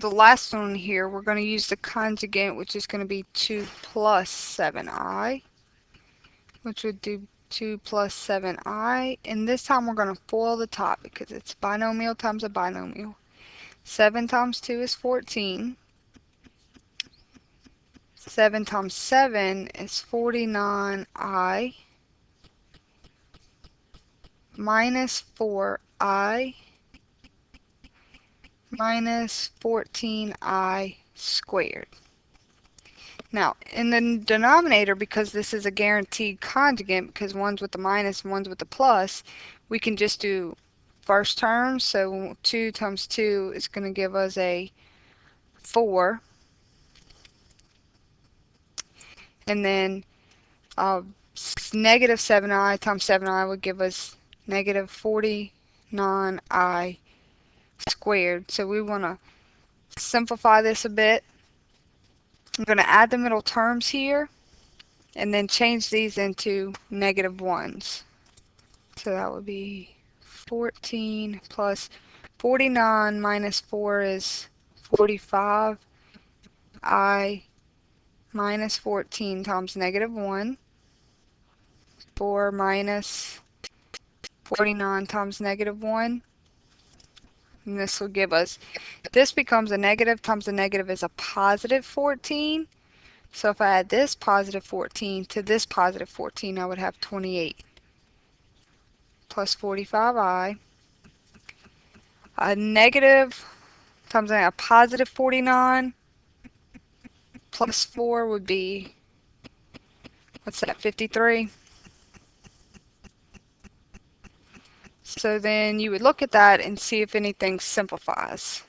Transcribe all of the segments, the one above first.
the last one here, we're going to use the conjugate, which is going to be 2 plus 7i, which would do 2 plus 7i. And this time we're going to FOIL the top because it's binomial times a binomial. 7 times 2 is 14. 7 times 7 is 49i minus 4i minus 14i squared. Now, in the denominator, because this is a guaranteed conjugate, because one's with the minus and one's with the plus, we can just do first term. So 2 times 2 is going to give us a 4. And then negative 7i times 7i would give us negative 49i squared. So we want to simplify this a bit. I'm going to add the middle terms here and then change these into negative ones. So that would be 14 plus 49 minus 4 is 45. I minus 14 times negative 1. 4 minus 49 times negative 1. And this will give us, this becomes a negative times a negative is a positive 14. So if I add this positive 14 to this positive 14, I would have 28 plus 45i. A negative times a positive 49 plus 4 would be, what's that, 53? So then you would look at that and see if anything simplifies.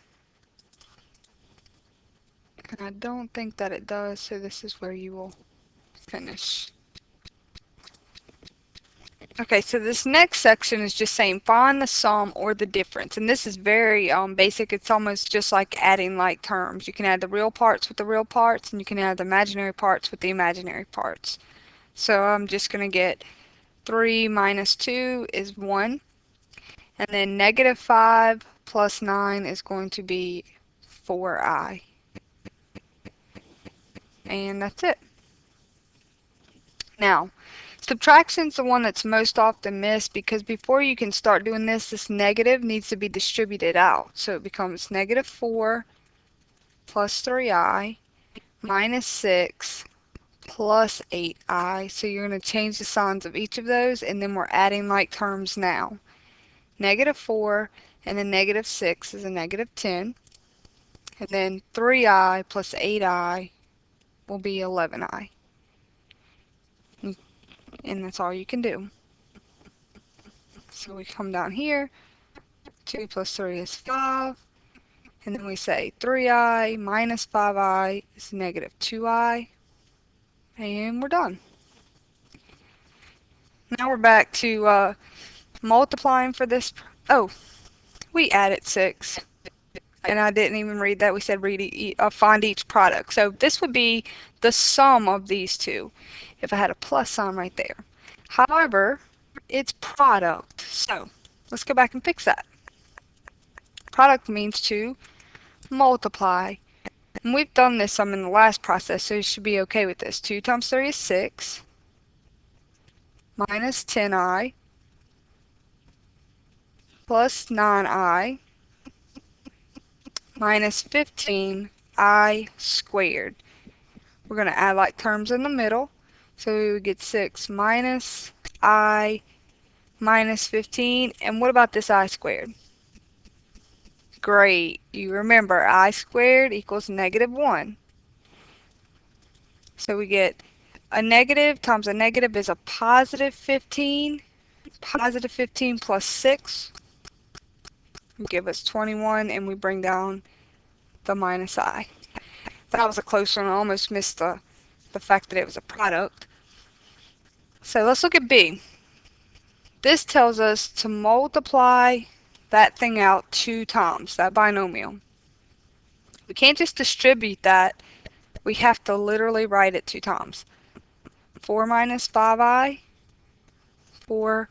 And I don't think that it does, so this is where you will finish. Okay, so this next section is just saying find the sum or the difference. And this is very basic. It's almost just like adding like terms. You can add the real parts with the real parts, and you can add the imaginary parts with the imaginary parts. So I'm just going to get 3 minus 2 is 1. And then negative 5 plus 9 is going to be 4i. And that's it. Now, subtraction is the one that's most often missed because before you can start doing this, this negative needs to be distributed out. So it becomes negative 4 plus 3i minus 6 plus 8i. So you're going to change the signs of each of those, and then we're adding like terms now. Negative 4 and then negative 6 is a negative 10. And then 3i plus 8i will be 11i. And that's all you can do. So we come down here, 2 plus 3 is 5, and then we say 3i minus 5i is negative 2i, and we're done. Now we're back to multiplying for this. Oh, we added 6, and I didn't even read that. We said find each product. So this would be the sum of these two, if I had a plus sign right there. However, it's product, so let's go back and fix that. Product means to multiply. And we've done this some in the last process, so you should be okay with this. 2 times 3 is 6, minus 10i, plus 9i, minus 15i squared. We're going to add like terms in the middle, so we would get 6 minus I minus 15. And what about this I squared? Great. You remember I squared equals negative 1. So we get a negative times a negative is a positive 15. Positive 15 plus 6 will give us 21, and we bring down the minus I. That was a close one. I almost missed the fact that it was a product. So let's look at B. This tells us to multiply that thing out 2 times, that binomial. We can't just distribute that. We have to literally write it 2 times. 4 minus 5i, 4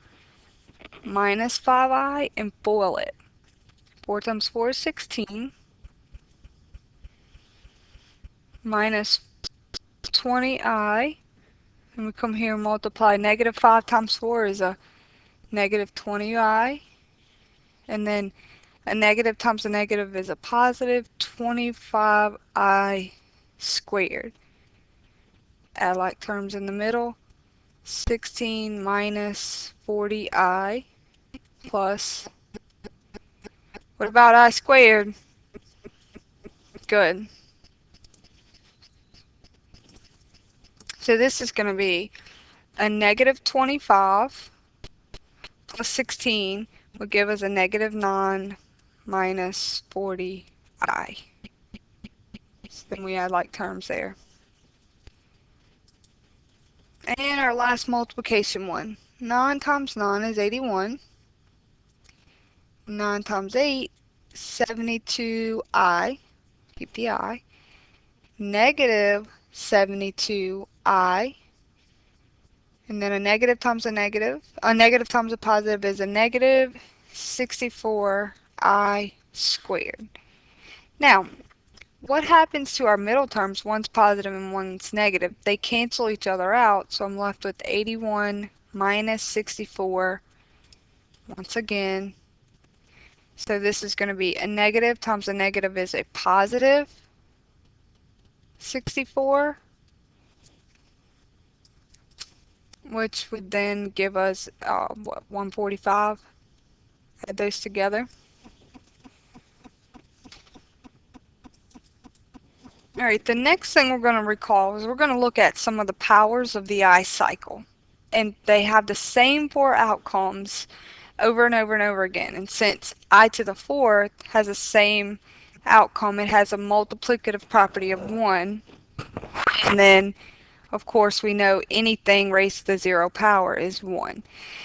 minus 5i, and FOIL it. 4 times 4 is 16. minus 20i. And we come here and multiply. Negative 5 times 4 is a negative 20i. And then a negative times a negative is a positive 25i squared. Add like terms in the middle. 16 minus 40i plus, what about I squared? Good. So this is going to be a negative 25 plus 16 will give us a negative 9 minus 40i. So then we add like terms there. And our last multiplication one. 9 times 9 is 81. 9 times 8, 72i. Keep the I. Negative 72i. And then a negative times a negative times a positive is a negative 64i squared. Now, what happens to our middle terms? One's positive and one's negative. They cancel each other out, so I'm left with 81 minus 64 once again. So this is going to be a negative times a negative is a positive 64, which would then give us, 145? Add those together. Alright, the next thing we're going to recall is we're going to look at some of the powers of the I cycle. And they have the same four outcomes over and over and over again. And since I to the fourth has the same outcome, it has a multiplicative property of 1. And then, of course, we know anything raised to the 0 power is 1.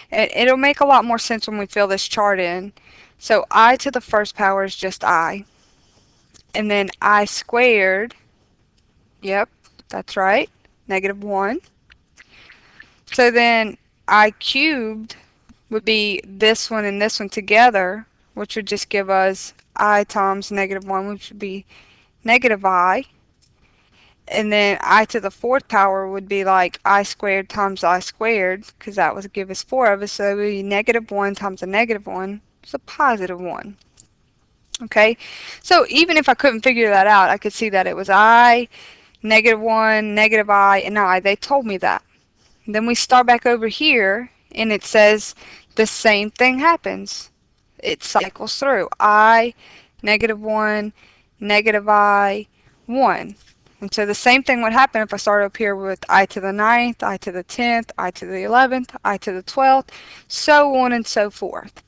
And it'll make a lot more sense when we fill this chart in. So I to the first power is just I. And then I squared, yep, that's right, negative 1. So then I cubed would be this one and this one together, which would just give us I times negative 1, which would be negative I. And then I to the fourth power would be like I squared times I squared, because that would give us 4 of us, so it would be negative 1 times a negative 1, it's a positive 1. Okay, so even if I couldn't figure that out, I could see that it was I, negative 1, negative I, and I. They told me that. And then we start back over here, and it says the same thing happens. It cycles through. I, negative 1, negative I, 1. And so the same thing would happen if I started up here with I to the 9th, I to the 10th, I to the 11th, I to the 12th, so on and so forth.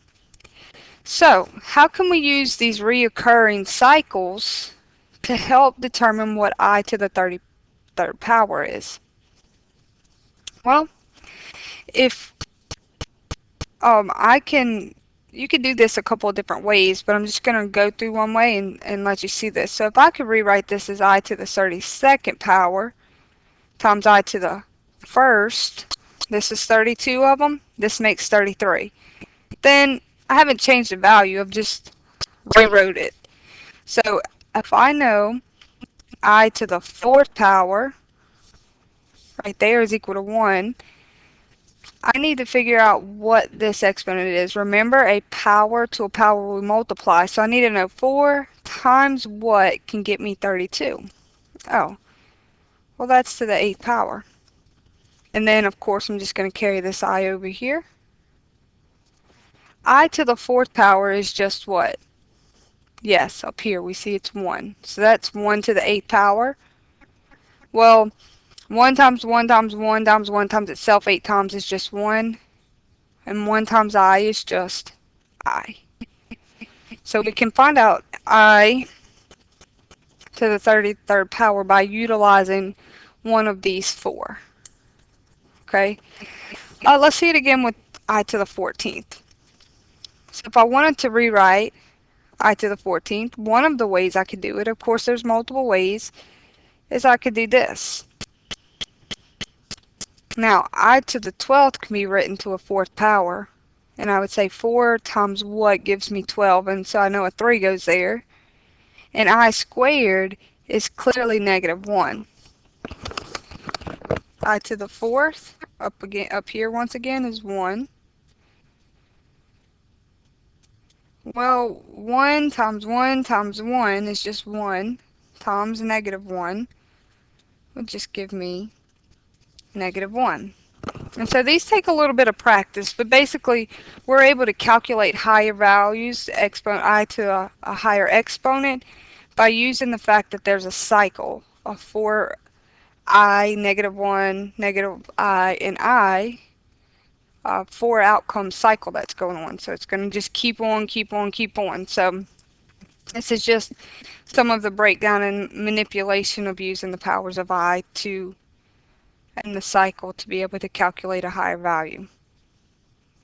So, how can we use these reoccurring cycles to help determine what I to the 33rd power is? Well, if you could do this a couple of different ways, but I'm just going to go through one way and let you see this. So if I could rewrite this as I to the 32nd power times I to the first, this is 32 of them, this makes 33. Then I haven't changed the value, I've just rewrote it. So if I know I to the fourth power, right there, is equal to 1, I need to figure out what this exponent is. Remember, a power to a power we multiply, so I need to know 4 times what can get me 32. Oh, well, that's to the 8th power. And then, of course, I'm just going to carry this I over here. I to the fourth power is just what? Yes, up here we see it's 1. So that's 1 to the 8th power. Well, 1 times 1 times 1 times 1 times itself 8 times is just 1. And 1 times I is just I. So we can find out I to the 33rd power by utilizing one of these 4. Okay? Let's see it again with I to the 14th. So if I wanted to rewrite I to the 14th, one of the ways I could do it, of course there's multiple ways, is I could do this. Now, I to the 12th can be written to a 4th power, and I would say 4 times what gives me 12, and so I know a 3 goes there. And I squared is clearly negative 1. I to the fourth, up here once again, is 1. Well, 1 times 1 times 1 is just 1 times negative 1 will just give me negative 1. And so these take a little bit of practice, but basically we're able to calculate higher values, I to a higher exponent, by using the fact that there's a cycle of 4I, negative 1, negative I, and I, 4 outcome cycle that's going on. So it's going to just keep on, keep on, keep on. So this is just some of the breakdown and manipulation of using the powers of I to and the cycle to be able to calculate a higher value.